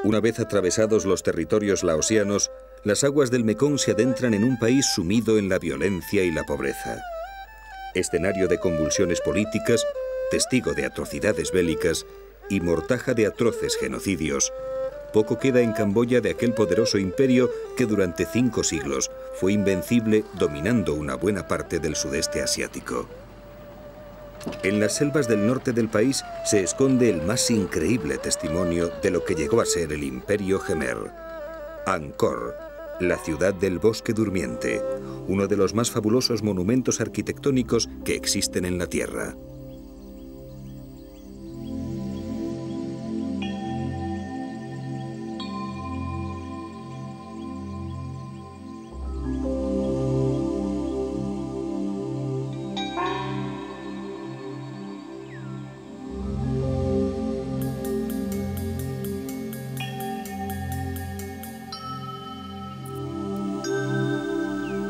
Una vez atravesados los territorios laosianos, las aguas del Mekong se adentran en un país sumido en la violencia y la pobreza. Escenario de convulsiones políticas, testigo de atrocidades bélicas y mortaja de atroces genocidios, poco queda en Camboya de aquel poderoso imperio que durante 5 siglos fue invencible, dominando una buena parte del sudeste asiático. En las selvas del norte del país se esconde el más increíble testimonio de lo que llegó a ser el Imperio Jemer. Angkor, la ciudad del bosque durmiente, uno de los más fabulosos monumentos arquitectónicos que existen en la Tierra.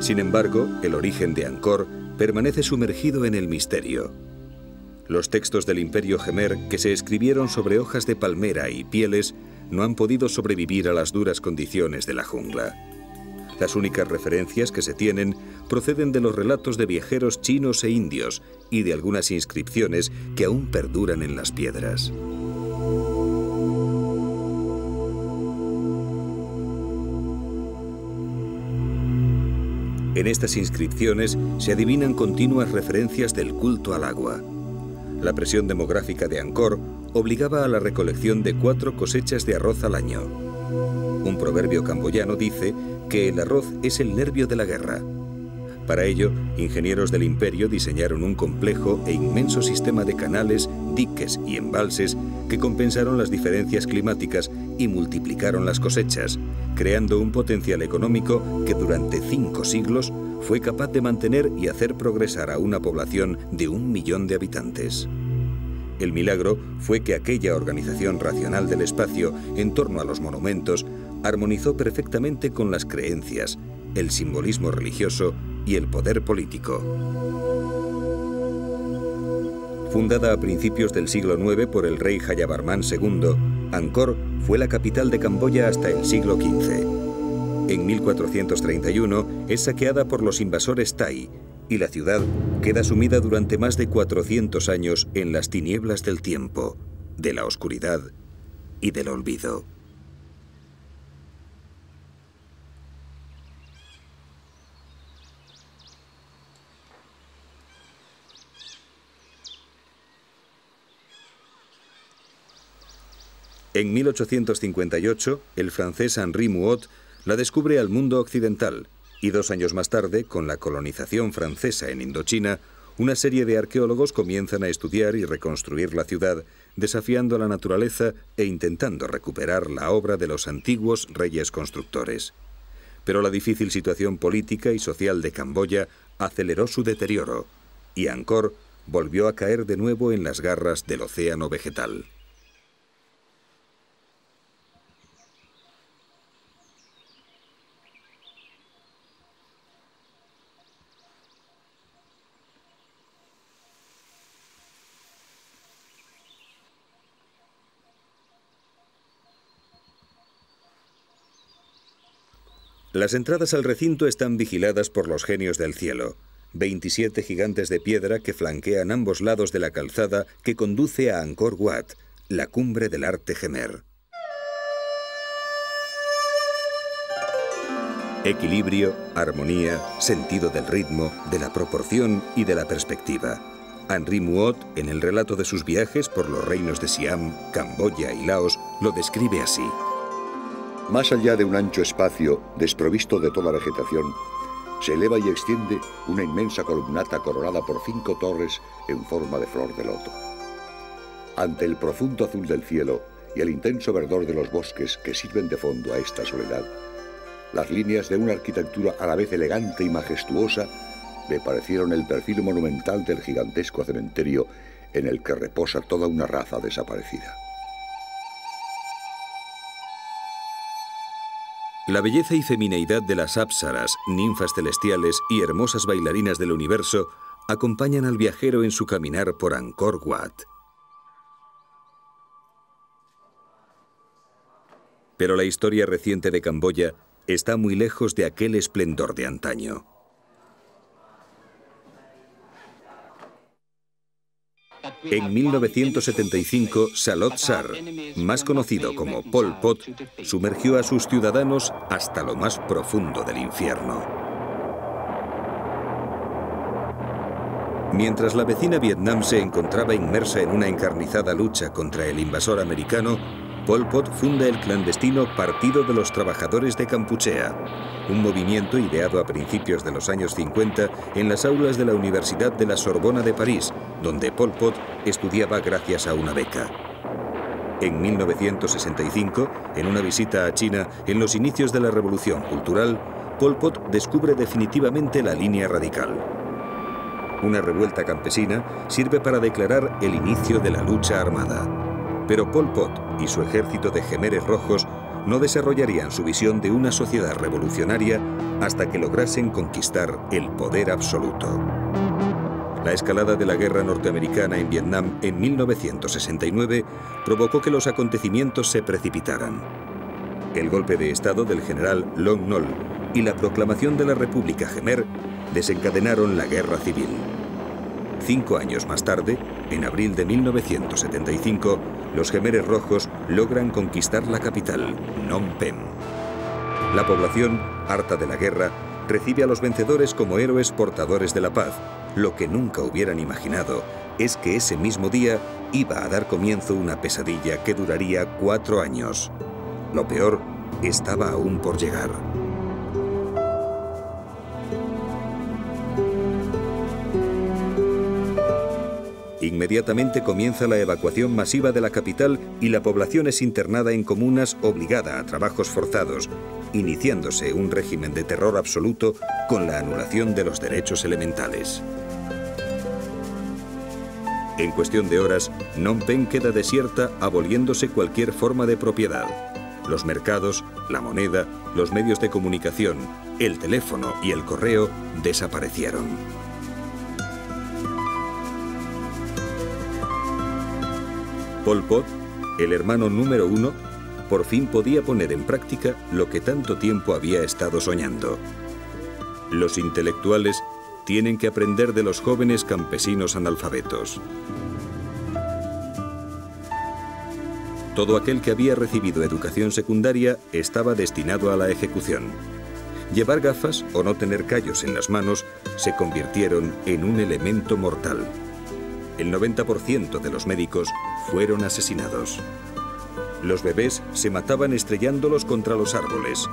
Sin embargo, el origen de Angkor permanece sumergido en el misterio. Los textos del Imperio Jemer, que se escribieron sobre hojas de palmera y pieles, no han podido sobrevivir a las duras condiciones de la jungla. Las únicas referencias que se tienen proceden de los relatos de viajeros chinos e indios y de algunas inscripciones que aún perduran en las piedras. En estas inscripciones se adivinan continuas referencias del culto al agua. La presión demográfica de Angkor obligaba a la recolección de 4 cosechas de arroz al año. Un proverbio camboyano dice que el arroz es el nervio de la guerra. Para ello, ingenieros del imperio diseñaron un complejo e inmenso sistema de canales, diques y embalses que compensaron las diferencias climáticas y multiplicaron las cosechas, creando un potencial económico que durante 5 siglos fue capaz de mantener y hacer progresar a una población de 1 millón de habitantes. El milagro fue que aquella organización racional del espacio en torno a los monumentos armonizó perfectamente con las creencias, el simbolismo religioso y el poder político. Fundada a principios del siglo IX por el rey Jayavarman II, Angkor fue la capital de Camboya hasta el siglo XV. En 1431 es saqueada por los invasores Thai y la ciudad queda sumida durante más de 400 años en las tinieblas del tiempo, de la oscuridad y del olvido. En 1858, el francés Henri Mouhot la descubre al mundo occidental y 2 años más tarde, con la colonización francesa en Indochina, una serie de arqueólogos comienzan a estudiar y reconstruir la ciudad, desafiando a la naturaleza e intentando recuperar la obra de los antiguos reyes constructores. Pero la difícil situación política y social de Camboya aceleró su deterioro y Angkor volvió a caer de nuevo en las garras del océano vegetal. Las entradas al recinto están vigiladas por los genios del cielo, 27 gigantes de piedra que flanquean ambos lados de la calzada que conduce a Angkor Wat, la cumbre del arte Jemer. Equilibrio, armonía, sentido del ritmo, de la proporción y de la perspectiva. Henri Mouhot, en el relato de sus viajes por los reinos de Siam, Camboya y Laos, lo describe así. Más allá de un ancho espacio, desprovisto de toda vegetación, se eleva y extiende una inmensa columnata coronada por 5 torres en forma de flor de loto. Ante el profundo azul del cielo y el intenso verdor de los bosques que sirven de fondo a esta soledad, las líneas de una arquitectura a la vez elegante y majestuosa me parecieron el perfil monumental del gigantesco cementerio en el que reposa toda una raza desaparecida. La belleza y femineidad de las apsaras, ninfas celestiales y hermosas bailarinas del universo acompañan al viajero en su caminar por Angkor Wat. Pero la historia reciente de Camboya está muy lejos de aquel esplendor de antaño. En 1975, Salot Sar, más conocido como Pol Pot, sumergió a sus ciudadanos hasta lo más profundo del infierno. Mientras la vecina Vietnam se encontraba inmersa en una encarnizada lucha contra el invasor americano, Pol Pot funda el clandestino Partido de los Trabajadores de Kampuchea, un movimiento ideado a principios de los años 50 en las aulas de la Universidad de la Sorbona de París, donde Pol Pot estudiaba gracias a una beca. En 1965, en una visita a China en los inicios de la Revolución Cultural, Pol Pot descubre definitivamente la línea radical. Una revuelta campesina sirve para declarar el inicio de la lucha armada. Pero Pol Pot y su ejército de Jemeres rojos no desarrollarían su visión de una sociedad revolucionaria hasta que lograsen conquistar el poder absoluto. La escalada de la guerra norteamericana en Vietnam en 1969 provocó que los acontecimientos se precipitaran. El golpe de estado del general Lon Nol y la proclamación de la República Jemer desencadenaron la guerra civil. 5 años más tarde, en abril de 1975, los Jemeres rojos logran conquistar la capital, Phnom Penh. La población, harta de la guerra, recibe a los vencedores como héroes portadores de la paz. Lo que nunca hubieran imaginado es que ese mismo día iba a dar comienzo una pesadilla que duraría 4 años. Lo peor estaba aún por llegar. Inmediatamente comienza la evacuación masiva de la capital y la población es internada en comunas obligada a trabajos forzados, iniciándose un régimen de terror absoluto con la anulación de los derechos elementales. En cuestión de horas, Phnom Penh queda desierta, aboliéndose cualquier forma de propiedad. Los mercados, la moneda, los medios de comunicación, el teléfono y el correo desaparecieron. Pol Pot, el hermano número 1, por fin podía poner en práctica lo que tanto tiempo había estado soñando. Los intelectuales tienen que aprender de los jóvenes campesinos analfabetos. Todo aquel que había recibido educación secundaria estaba destinado a la ejecución. Llevar gafas o no tener callos en las manos se convirtieron en un elemento mortal. El 90% de los médicos fueron asesinados. Los bebés se mataban estrellándolos contra los árboles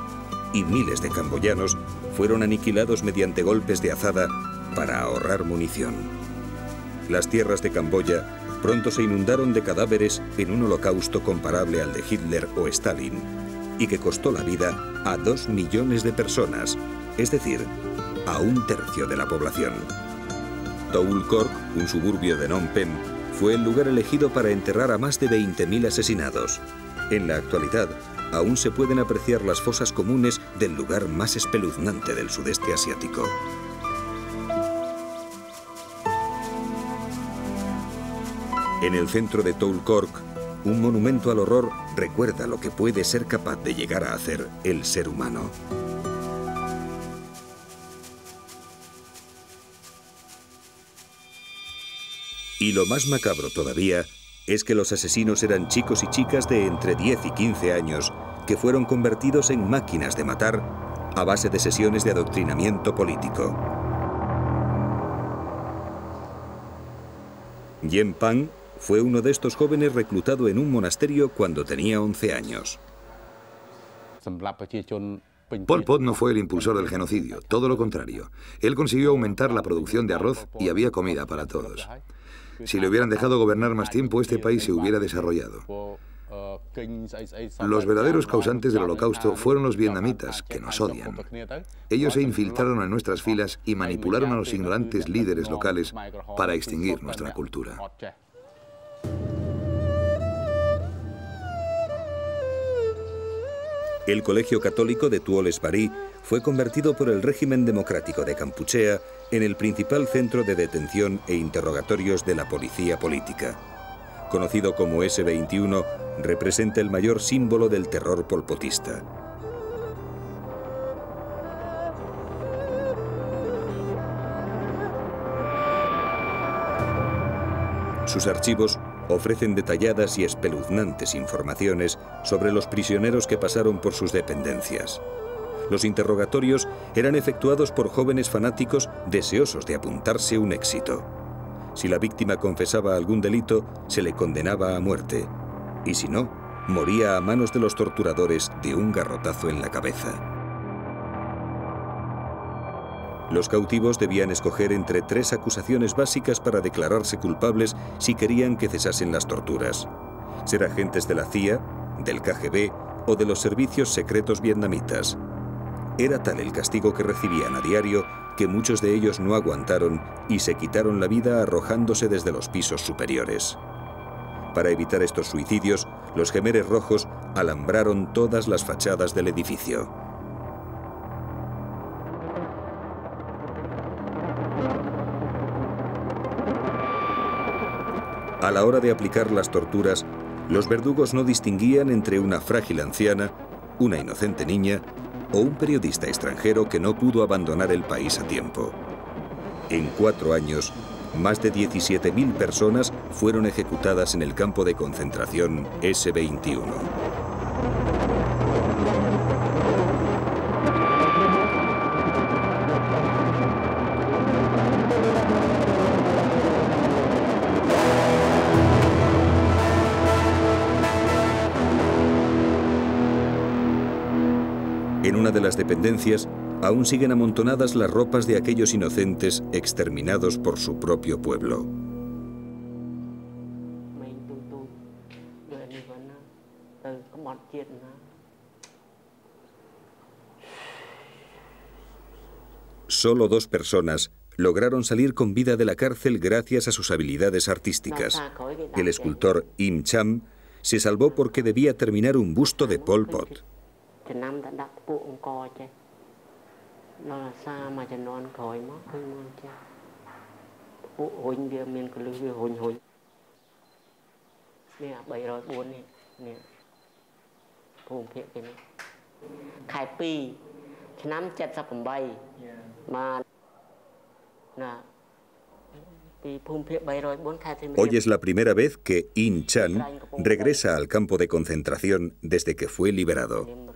y miles de camboyanos fueron aniquilados mediante golpes de azada para ahorrar munición. Las tierras de Camboya pronto se inundaron de cadáveres en un holocausto comparable al de Hitler o Stalin y que costó la vida a 2 millones de personas, es decir, a 1/3 de la población. Toul Kork, un suburbio de Phnom Penh, fue el lugar elegido para enterrar a más de 20.000 asesinados. En la actualidad, aún se pueden apreciar las fosas comunes del lugar más espeluznante del sudeste asiático. En el centro de Toul Kork, un monumento al horror recuerda lo que puede ser capaz de llegar a hacer el ser humano. Y lo más macabro todavía es que los asesinos eran chicos y chicas de entre 10 y 15 años que fueron convertidos en máquinas de matar a base de sesiones de adoctrinamiento político. Yen Pang fue uno de estos jóvenes reclutado en un monasterio cuando tenía 11 años. Pol Pot no fue el impulsor del genocidio, todo lo contrario. Él consiguió aumentar la producción de arroz y había comida para todos. Si le hubieran dejado gobernar más tiempo, este país se hubiera desarrollado. Los verdaderos causantes del holocausto fueron los vietnamitas, que nos odian. Ellos se infiltraron en nuestras filas y manipularon a los ignorantes líderes locales para extinguir nuestra cultura. El Colegio Católico de Tuoles Barí fue convertido por el régimen democrático de Kampuchea en el principal centro de detención e interrogatorios de la policía política. conocido como S-21, representa el mayor símbolo del terror polpotista. Sus archivos ofrecen detalladas y espeluznantes informaciones sobre los prisioneros que pasaron por sus dependencias. Los interrogatorios eran efectuados por jóvenes fanáticos deseosos de apuntarse un éxito. Si la víctima confesaba algún delito, se le condenaba a muerte. Y si no, moría a manos de los torturadores de un garrotazo en la cabeza. Los cautivos debían escoger entre 3 acusaciones básicas para declararse culpables si querían que cesasen las torturas: ser agentes de la CIA, del KGB o de los servicios secretos vietnamitas. Era tal el castigo que recibían a diario que muchos de ellos no aguantaron y se quitaron la vida arrojándose desde los pisos superiores. Para evitar estos suicidios, los Jemeres Rojos alambraron todas las fachadas del edificio. A la hora de aplicar las torturas, los verdugos no distinguían entre una frágil anciana, una inocente niña o un periodista extranjero que no pudo abandonar el país a tiempo. En 4 años, más de 17.000 personas fueron ejecutadas en el campo de concentración S-21. En una de las dependencias, aún siguen amontonadas las ropas de aquellos inocentes exterminados por su propio pueblo. Solo 2 personas lograron salir con vida de la cárcel gracias a sus habilidades artísticas. El escultor Im Cham se salvó porque debía terminar un busto de Pol Pot. Hoy es la primera vez que In Chan regresa al campo de concentración desde que fue liberado.